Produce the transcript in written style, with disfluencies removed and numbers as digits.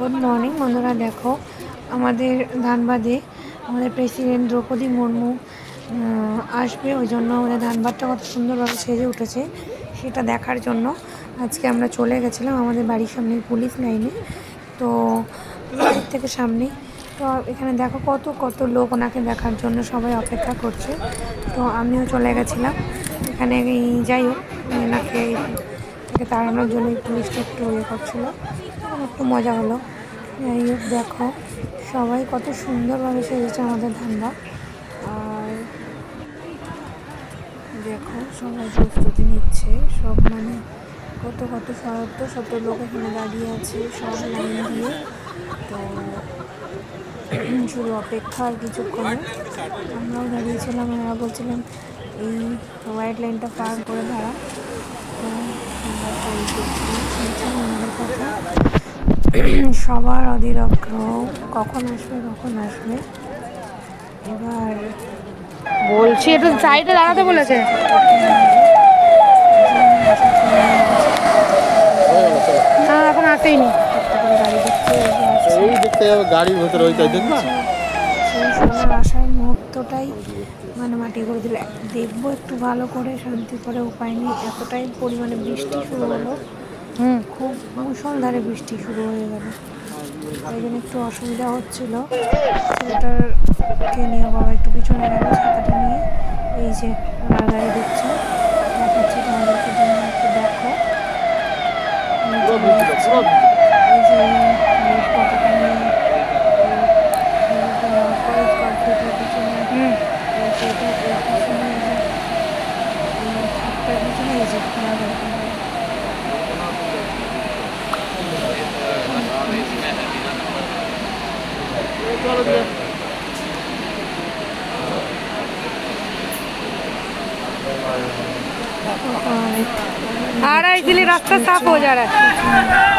Good morning বন্ধুরা। দেখো আমাদের ধানবাদে আমাদের প্রেসিডেন্ট দ্রৌপদী মুর্মু আসবে, ওই জন্য আমাদের ধানবাদটা কত সুন্দরভাবে সেজে উঠেছে সেটা দেখার জন্য আজকে আমরা চলে গেছিলাম আমাদের বাড়ির সামনে পুলিশ লাইনে। তো বাড়ির থেকে সামনেই তো এখানে দেখো কত কত লোক ওনাকে দেখার জন্য সবাই অপেক্ষা করছে। তো আমিও চলে গেছিলাম এখানে। যাই হোক, ওনাকে থেকে তাড়ানোর জন্য পুলিশটা একটু ইয়ে করছিলো, তখন একটু মজা হলো। যাই হোক, দেখো সবাই কত সুন্দরভাবে সেজেছে আমাদের ধানবাদ। আর দেখো সবাই প্রস্তুতি নিচ্ছে, সব মানে কত কত শত শত লোক এখানে দাঁড়িয়ে আছে সব লাইন দিয়ে। তো শুধু অপেক্ষা আর কিছুক্ষণে। আমরাও দাঁড়িয়েছিলাম, এরা বলছিলেন এই হোয়াইট লাইনটা পার করে দাঁড়া। তো আমরা শুনছিলাম ওনাদের কথা, সবার অধীরগ্র কখন আসবে। এবার বলছি একটু সাইডে দাঁড়াতে বলেছে। না এখন আসেইনি। গাড়ির ভেতরে ওইটাই দেখবা, সেই সময় আসার মুহূর্তটাই মানে মাটি করে দিল। দেখবো একটু ভালো করে শান্তি করে, উপায় নেই, এতটাই পরিমাণে বৃষ্টি শুরু হলো, খুব মুষলধারে বৃষ্টি শুরু হয়ে গেল। তাই জন্য একটু অসুবিধা হচ্ছিল। ছেলেটারকে নিয়ে বাবা একটু পিছনে গেল ছাতাটা নিয়ে। এই যে ওনার গাড়ি ঢুকছে, দেখাচ্ছি তোমাদেরকে, একটু দেখো। এই যে পতাকা নিয়ে পিছনে পিছনে এই যে ওনার গাড়ি। आ रहा है, इसीलिए रास्ता साफ हो जा रहा है।